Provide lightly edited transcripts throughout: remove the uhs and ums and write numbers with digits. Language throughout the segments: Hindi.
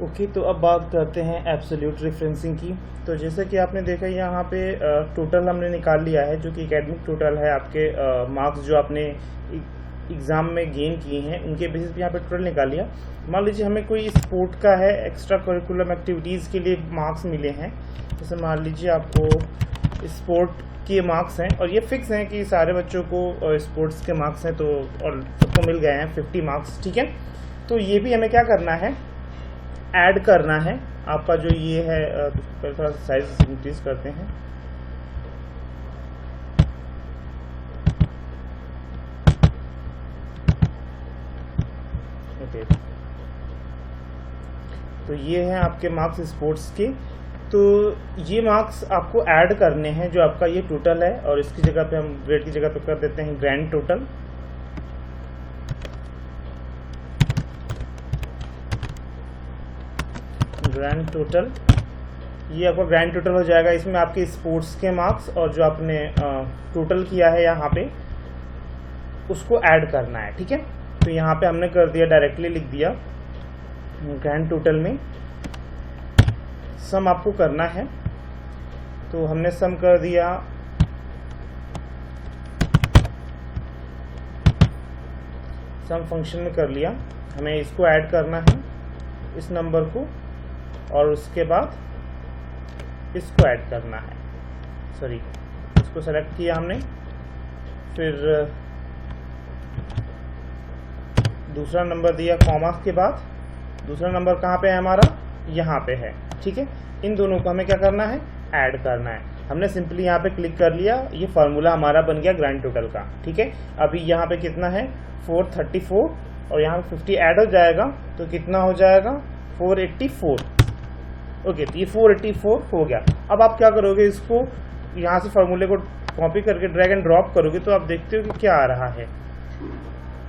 ओके, तो अब बात करते हैं एब्सोल्यूट रेफरेंसिंग की। तो जैसा कि आपने देखा यहाँ पे टोटल हमने निकाल लिया है, जो कि एकेडमिक टोटल है। आपके मार्क्स जो आपने एग्ज़ाम में गेन किए हैं उनके बेसिस पे यहाँ पे टोटल निकाल लिया। मान लीजिए हमें कोई स्पोर्ट का है, एक्स्ट्रा करिकुलम एक्टिविटीज़ के लिए मार्क्स मिले हैं। जैसे मान लीजिए आपको स्पोर्ट के मार्क्स हैं और ये फिक्स हैं कि सारे बच्चों को स्पोर्ट्स के मार्क्स हैं, तो और सबको मिल गए हैं 50 मार्क्स, ठीक है। तो ये भी हमें क्या करना है, ऐड करना है। आपका जो ये है, पहले थोड़ा सा साइज इंक्रीज करते हैं। ओके, तो ये हैं आपके मार्क्स स्पोर्ट्स के। तो ये मार्क्स आपको ऐड करने हैं जो आपका ये टोटल है, और इसकी जगह पे हम ग्रेड की जगह पे कर देते हैं ग्रैंड टोटल। ग्रैंड टोटल, ये आपका ग्रैंड टोटल हो जाएगा। इसमें आपके स्पोर्ट्स के मार्क्स और जो आपने टोटल किया है यहाँ पे उसको ऐड करना है, ठीक है। तो यहाँ पे हमने कर दिया, डायरेक्टली लिख दिया ग्रैंड टोटल में सम आपको करना है। तो हमने सम कर दिया, सम फंक्शन में कर लिया। हमें इसको ऐड करना है, इस नंबर को, और उसके बाद इसको ऐड करना है। सॉरी, इसको सेलेक्ट किया हमने, फिर दूसरा नंबर दिया कॉमा के बाद। दूसरा नंबर कहाँ पे है हमारा, यहाँ पे है, ठीक है। इन दोनों को हमें क्या करना है, ऐड करना है। हमने सिंपली यहाँ पे क्लिक कर लिया, ये फार्मूला हमारा बन गया ग्रैंड टोटल का, ठीक है। अभी यहाँ पे कितना है 434, और यहाँ पे 50 ऐड हो जाएगा तो कितना हो जाएगा 484। ओके, तो ये 484 हो गया। अब आप क्या करोगे, इसको यहाँ से फार्मूले को कॉपी करके ड्रैग एंड ड्रॉप करोगे तो आप देखते हो कि क्या आ रहा है,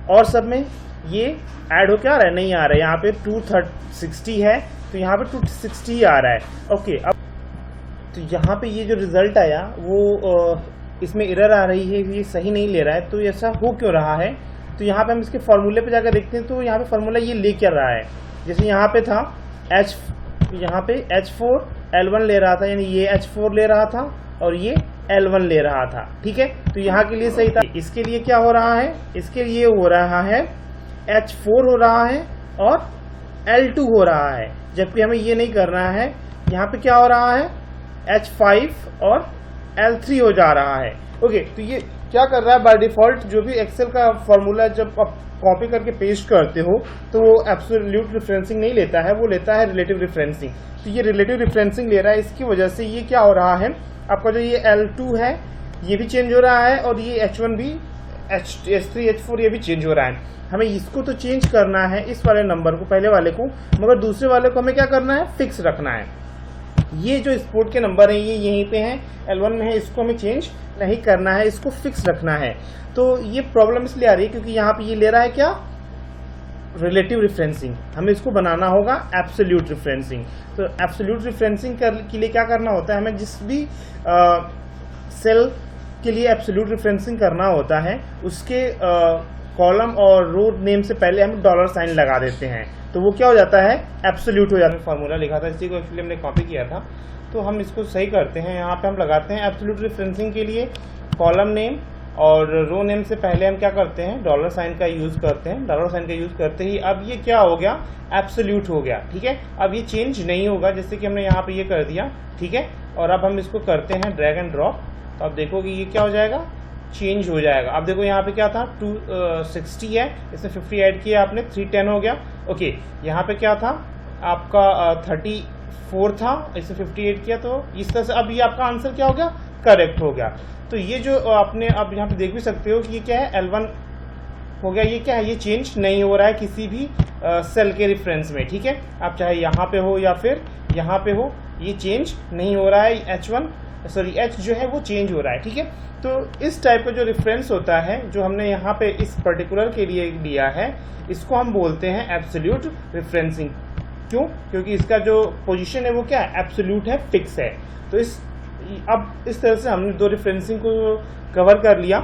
और सब में ये ऐड हो क्या आ रहा है, नहीं आ रहा है। यहाँ पे 260 है तो यहाँ पे 260 आ रहा है। ओके, अब तो यहाँ पे ये जो रिजल्ट आया वो इसमें एरर आ रही है, ये सही नहीं ले रहा है। तो ऐसा हो क्यों रहा है, तो यहाँ पे हम इसके फार्मूले पे जाकर देखते हैं। तो यहाँ पे फार्मूला ये ले क्या रहा है, जैसे यहाँ पे था यहाँ पे H4 L1 ले रहा था, यानी ये H4 ले रहा था और ये L1 ले रहा था, ठीक है। तो यहाँ के लिए सही था। इसके लिए क्या हो रहा है, इसके लिए हो रहा है H4 हो रहा है और L2 हो रहा है, जबकि हमें ये नहीं करना है। यहाँ पे क्या हो रहा है, H5 और L3 हो जा रहा है। ओके, तो ये क्या कर रहा है, बाय डिफॉल्ट जो भी एक्सेल का फॉर्मूला जब आप कॉपी करके पेस्ट करते हो तो वो एब्सोल्यूट रेफरेंसिंग नहीं लेता है, वो लेता है रिलेटिव रेफरेंसिंग। तो ये रिलेटिव रेफरेंसिंग ले रहा है, इसकी वजह से ये क्या हो रहा है, आपका जो ये L2 है ये भी चेंज हो रहा है, और ये H1 भी, H3 H4 ये भी चेंज हो रहा है। हमें इसको तो चेंज करना है, इस वाले नंबर को, पहले वाले को, मगर दूसरे वाले को हमें क्या करना है, फिक्स रखना है। ये जो स्पोर्ट के नंबर हैं ये यहीं पे हैं, L1 में है, इसको हमें चेंज नहीं करना है, इसको फिक्स रखना है। तो ये प्रॉब्लम इसलिए आ रही है क्योंकि यहाँ पे ये ले रहा है क्या, रिलेटिव रेफरेंसिंग। हमें इसको बनाना होगा एब्सोल्यूट रेफरेंसिंग। तो एब्सोल्यूट रेफरेंसिंग के लिए क्या करना होता है, हमें जिस भी सेल के लिए एब्सोल्यूट रेफरेंसिंग करना होता है उसके कॉलम और रो नेम से पहले हम डॉलर साइन लगा देते हैं, तो वो क्या हो जाता है, एब्सोल्यूट हो जाता है। फार्मूला लिखा था, इसी को एक्चुअली हमने कॉपी किया था, तो हम इसको सही करते हैं। यहाँ पे हम लगाते हैं एब्सोल्यूट रेफरेंसिंग के लिए कॉलम नेम और रो नेम से पहले हम क्या करते हैं, डॉलर साइन का यूज़ करते हैं। डॉलर साइन का यूज़ करते ही अब ये क्या हो गया, एब्सोल्यूट हो गया, ठीक है। अब ये चेंज नहीं होगा, जैसे कि हमने यहाँ पे ये कर दिया, ठीक है। और अब हम इसको करते हैं ड्रैग एंड ड्रॉप, तो आप देखोगे ये क्या हो जाएगा, चेंज हो जाएगा। अब देखो यहाँ पे क्या था, 260 है, इसमें 50 ऐड किया आपने, 310 हो गया। ओके, यहाँ पे क्या था आपका 34 था, इसमें 50 ऐड किया, तो इस तरह से अब ये आपका आंसर क्या हो गया, करेक्ट हो गया। तो ये जो आपने अब यहाँ पे देख भी सकते हो कि ये क्या है, L1 हो गया। ये क्या है, ये चेंज नहीं हो रहा है किसी भी सेल के रेफरेंस में, ठीक है। आप चाहे यहाँ पे हो या फिर यहाँ पे हो, ये चेंज नहीं हो रहा है। H जो है वो चेंज हो रहा है, ठीक है। तो इस टाइप का जो रेफरेंस होता है, जो हमने यहाँ पे इस पर्टिकुलर के लिए लिया है, इसको हम बोलते हैं एब्सोल्यूट रेफरेंसिंग। क्यों, क्योंकि इसका जो पोजीशन है वो क्या है, एब्सोल्यूट है, फिक्स है। तो अब इस तरह से हमने दो रेफरेंसिंग को कवर कर लिया,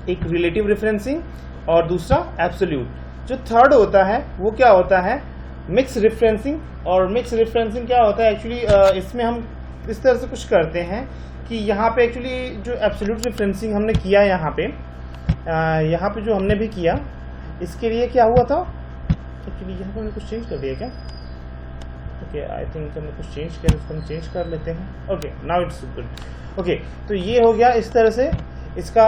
एक रिलेटिव रेफरेंसिंग और दूसरा एब्सोल्यूट। जो थर्ड होता है वो क्या होता है, मिक्स रेफरेंसिंग। और मिक्स रेफरेंसिंग क्या होता है एक्चुअली, इसमें हम इस तरह से कुछ करते हैं कि यहाँ पे एक्चुअली जो एब्सोल्यूट रेफरेंसिंग हमने किया यहाँ पे जो हमने भी किया, इसके लिए क्या हुआ था एक्चुअली, यहाँ पर हमने कुछ चेंज कर दिया क्या? ओके, आई थिंक हमने कुछ चेंज किया, इसको हम चेंज कर लेते हैं। Okay, now it's good. Okay, तो ये हो गया इस तरह से इसका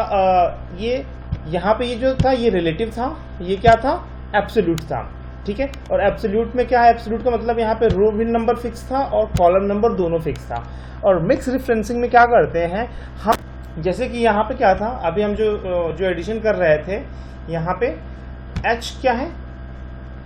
ये यहाँ पे ये जो था ये रिलेटिव था, ये क्या था? एब्सोल्यूट था, ठीक है। और एब्सोल्यूट में क्या है? एब्सोल्यूट का मतलब यहाँ पे रो भी नंबर फिक्स था और कॉलम नंबर दोनों फिक्स था। और मिक्स रेफरेंसिंग में क्या करते हैं हम, जैसे कि यहाँ पे क्या था, अभी हम जो एडिशन कर रहे थे, यहाँ पे एच क्या है?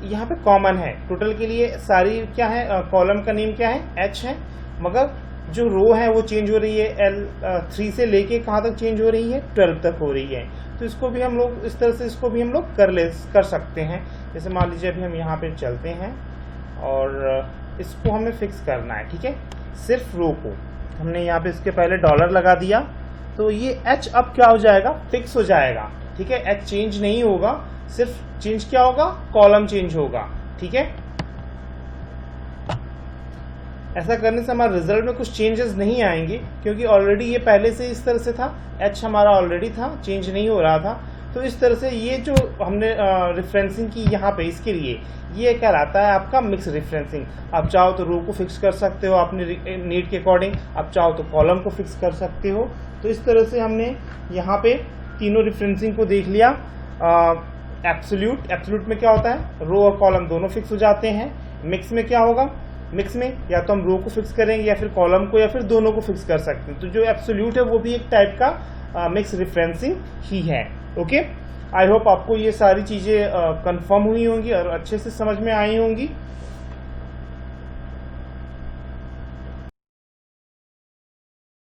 यहाँ पे कॉमन है टोटल के लिए सारी, क्या है? कॉलम का नेम क्या है? एच है, मगर जो रो है वो चेंज हो रही है। L3 से लेके कहाँ तक चेंज हो रही है? 12 तक हो रही है। तो इसको भी हम लोग इस तरह से इसको भी हम लोग कर सकते हैं। जैसे मान लीजिए अभी हम यहाँ पे चलते हैं और इसको हमें फिक्स करना है, ठीक है। सिर्फ रो को हमने यहाँ पे इसके पहले डॉलर लगा दिया, तो ये एच अब क्या हो जाएगा? फिक्स हो जाएगा, ठीक है। एच चेंज नहीं होगा, सिर्फ चेंज क्या होगा? कॉलम चेंज होगा, ठीक है। ऐसा करने से हमारे रिजल्ट में कुछ चेंजेस नहीं आएंगे, क्योंकि ऑलरेडी ये पहले से इस तरह से था, एच हमारा ऑलरेडी था, चेंज नहीं हो रहा था। तो इस तरह से ये जो हमने रेफरेंसिंग की यहाँ पे, इसके लिए ये कहलाता है आपका मिक्स रेफरेंसिंग। आप चाहो तो रो को फिक्स कर सकते हो अपने नीड के अकॉर्डिंग, आप चाहो तो कॉलम को फिक्स कर सकते हो। तो इस तरह से हमने यहाँ पे तीनों रेफरेंसिंग को देख लिया। एब्सोल्यूट में क्या होता है? रो और कॉलम दोनों फिक्स हो जाते हैं। मिक्स में क्या होगा? मिक्स में या तो हम रो को फिक्स करेंगे या फिर कॉलम को या फिर दोनों को फिक्स कर सकते हैं। तो जो एब्सोल्यूट है वो भी एक टाइप का मिक्स रेफरेंसिंग ही है। ओके, आई होप आपको ये सारी चीज़ें कंफर्म हुई होंगी और अच्छे से समझ में आई होंगी।